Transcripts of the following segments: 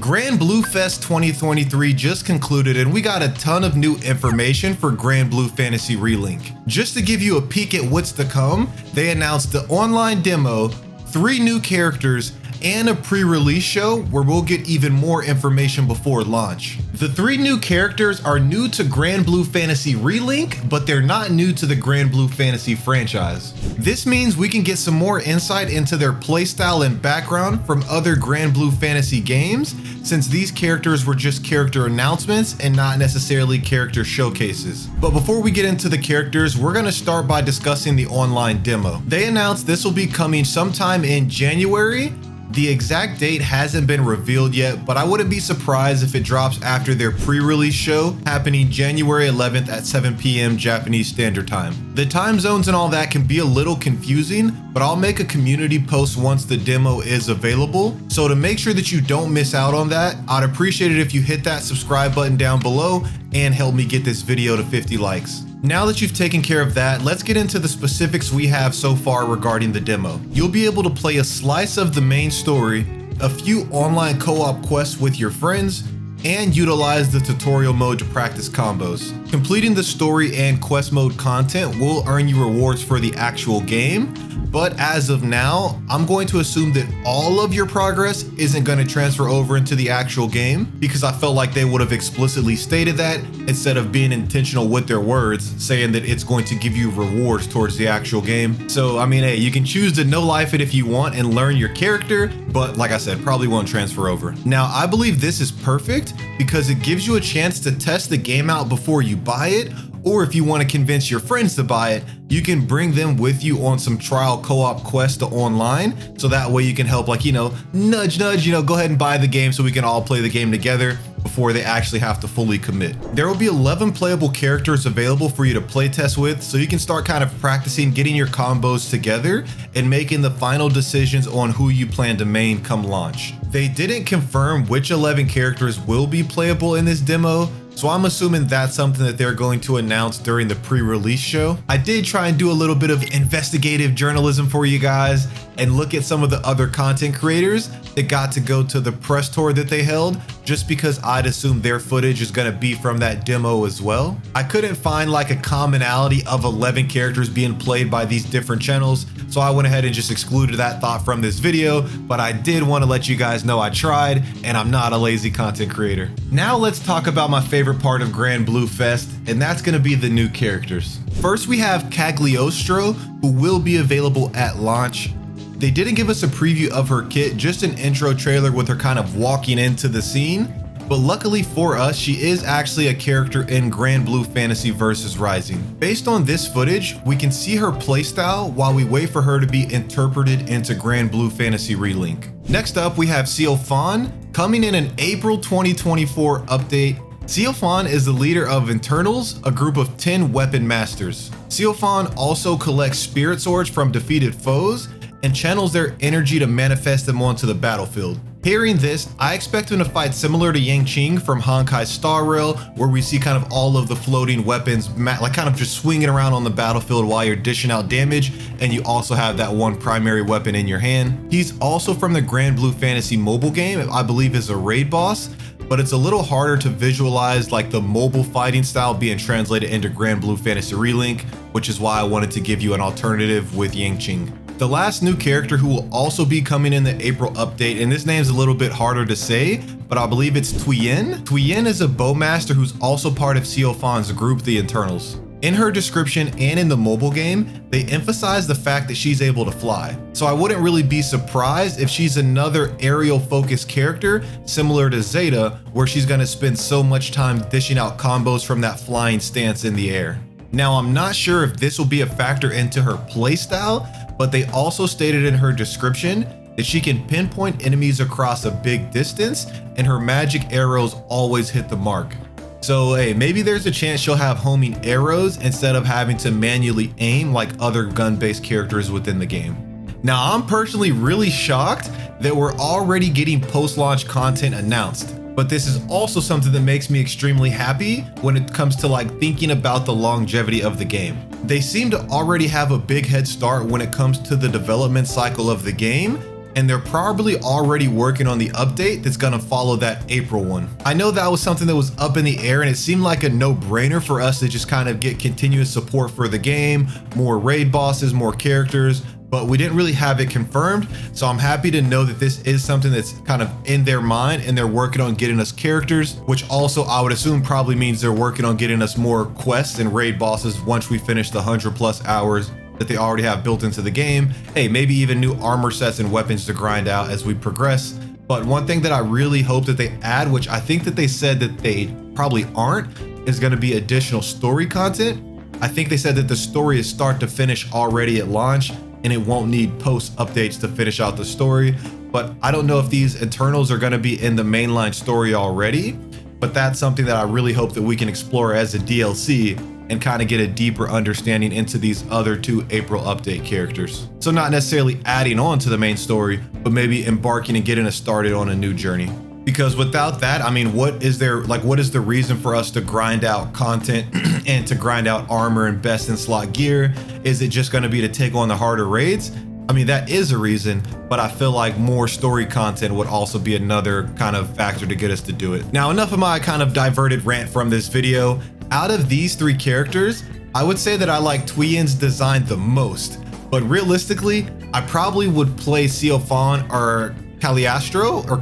Granblue Fest 2023 just concluded and we got a ton of new information for Granblue Fantasy Relink. Just to give you a peek at what's to come, they announced the online demo, 3 new characters, and a pre-release show where we'll get even more information before launch. The 3 new characters are new to Granblue Fantasy Relink, but they're not new to the Granblue Fantasy franchise. This means we can get some more insight into their playstyle and background from other Granblue Fantasy games, since these characters were just character announcements and not necessarily character showcases. But before we get into the characters, we're gonna start by discussing the online demo. They announced this will be coming sometime in January. The exact date hasn't been revealed yet, but I wouldn't be surprised if it drops after their pre-release show happening January 11th at 7 p.m. Japanese Standard Time. The time zones and all that can be a little confusing, but I'll make a community post once the demo is available. So to make sure that you don't miss out on that, I'd appreciate it if you hit that subscribe button down below and help me get this video to 50 likes. Now that you've taken care of that, let's get into the specifics we have so far regarding the demo. You'll be able to play a slice of the main story, a few online co-op quests with your friends, and utilize the tutorial mode to practice combos. Completing the story and quest mode content will earn you rewards for the actual game, but as of now, I'm going to assume that all of your progress isn't going to transfer over into the actual game, because I felt like they would have explicitly stated that instead of being intentional with their words, saying that it's going to give you rewards towards the actual game. So I mean, hey, you can choose to no life it if you want and learn your character, but like I said, probably won't transfer over. Now, I believe this is perfect because it gives you a chance to test the game out before you buy it, or if you want to convince your friends to buy it, you can bring them with you on some trial co-op quests to online, so that way you can help, like, nudge, go ahead and buy the game so we can all play the game together before they actually have to fully commit. There will be 11 playable characters available for you to play test with, so you can start kind of practicing getting your combos together and making the final decisions on who you plan to main come launch. They didn't confirm which 11 characters will be playable in this demo, so I'm assuming that's something that they're going to announce during the pre-release show. I did try and do a little bit of investigative journalism for you guys and look at some of the other content creators that got to go to the press tour that they held, just because I'd assume their footage is gonna be from that demo as well. I couldn't find like a commonality of 11 characters being played by these different channels, so I went ahead and just excluded that thought from this video, but I did want to let you guys know I tried and I'm not a lazy content creator. Now let's talk about my favorite part of Granblue Fest, and that's gonna be the new characters. First, we have Cagliostro, who will be available at launch. They didn't give us a preview of her kit, just an intro trailer with her kind of walking into the scene, but luckily for us, she is actually a character in Granblue Fantasy vs Rising. Based on this footage, we can see her playstyle while we wait for her to be interpreted into Granblue Fantasy Relink. Next up, we have Sealfon, coming in an April 2024 update. Sealfon is the leader of Internals, a group of 10 weapon masters. Sealfon also collects spirit swords from defeated foes and channels their energy to manifest them onto the battlefield. Hearing this, I expect him to fight similar to Yang from Honkai Star Rail, where we see kind of all of the floating weapons, like kind of just swinging around on the battlefield while you're dishing out damage, and you also have that one primary weapon in your hand. He's also from the Granblue Fantasy mobile game, I believe is a raid boss, but it's a little harder to visualize like the mobile fighting style being translated into Granblue Fantasy Relink, which is why I wanted to give you an alternative with Yang. The last new character who will also be coming in the April update, and this name's a little bit harder to say, but I believe it's Tuyen. Tuyen is a bowmaster who's also part of Sealfon's group, the Internals. In her description and in the mobile game, they emphasize the fact that she's able to fly. So I wouldn't really be surprised if she's another aerial focused character similar to Zeta, where she's gonna spend so much time dishing out combos from that flying stance in the air. Now, I'm not sure if this will be a factor into her playstyle, but they also stated in her description that she can pinpoint enemies across a big distance and her magic arrows always hit the mark. So hey, maybe there's a chance she'll have homing arrows instead of having to manually aim like other gun-based characters within the game. Now, I'm personally really shocked that we're already getting post-launch content announced, but this is also something that makes me extremely happy when it comes to like thinking about the longevity of the game. They seem to already have a big head start when it comes to the development cycle of the game, and they're probably already working on the update that's gonna follow that April one. I know that was something that was up in the air, and it seemed like a no-brainer for us to just kind of get continuous support for the game, more raid bosses, more characters, but we didn't really have it confirmed. So I'm happy to know that this is something that's kind of in their mind, and they're working on getting us characters, which also I would assume probably means they're working on getting us more quests and raid bosses once we finish the 100+ hours that they already have built into the game. Hey, maybe even new armor sets and weapons to grind out as we progress. But one thing that I really hope that they add, which I think that they said that they probably aren't, is going to be additional story content. I think they said that the story is start to finish already at launch, and it won't need post updates to finish out the story. But I don't know if these internals are going to be in the mainline story already, but that's something that I really hope that we can explore as a DLC and kind of get a deeper understanding into these other 2 April update characters. So not necessarily adding on to the main story, but maybe embarking and getting us started on a new journey. Because without that, I mean, what is the reason for us to grind out content and to grind out armor and best in slot gear? Is it just going to be to take on the harder raids? I mean, that is a reason, but I feel like more story content would also be another kind of factor to get us to do it. Now, enough of my kind of diverted rant from this video. Out of these 3 characters, I would say that I like Twion's design the most, but realistically, I probably would play Siofon or Cagliostro, or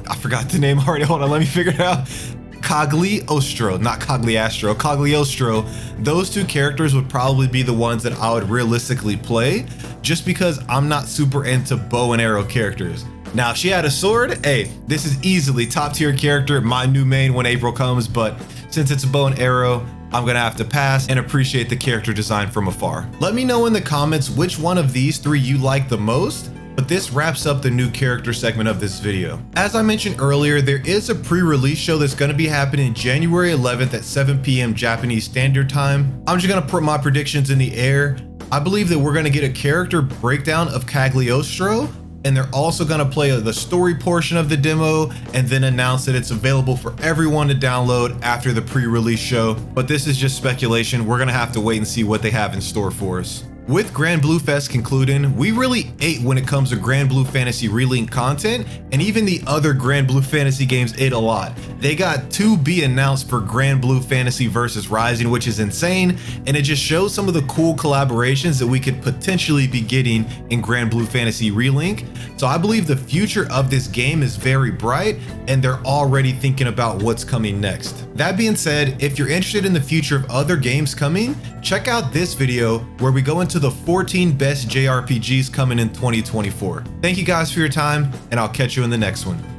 I forgot the name already. Hold on, let me figure it out. Cagliostro, not Cagliostro, Cagliostro. Those 2 characters would probably be the ones that I would realistically play, just because I'm not super into bow and arrow characters. Now, if she had a sword, hey, this is easily top tier character, my new main when April comes, but since it's a bow and arrow, I'm gonna have to pass and appreciate the character design from afar. Let me know in the comments which one of these 3 you like the most, but this wraps up the new character segment of this video. As I mentioned earlier, there is a pre-release show that's gonna be happening January 11th at 7 p.m. Japanese Standard Time. I'm just gonna put my predictions in the air. I believe that we're gonna get a character breakdown of Cagliostro, and they're also gonna play the story portion of the demo and then announce that it's available for everyone to download after the pre-release show. But this is just speculation. We're gonna have to wait and see what they have in store for us. With Granblue Fest concluding, we really ate when it comes to Granblue Fantasy Relink content, and even the other Granblue Fantasy games ate a lot. They got 2B announced for Granblue Fantasy vs Rising, which is insane, and it just shows some of the cool collaborations that we could potentially be getting in Granblue Fantasy Relink. So I believe the future of this game is very bright, and they're already thinking about what's coming next. That being said, if you're interested in the future of other games coming, check out this video where we go into the 14 best JRPGs coming in 2024. Thank you guys for your time, and I'll catch you in the next one.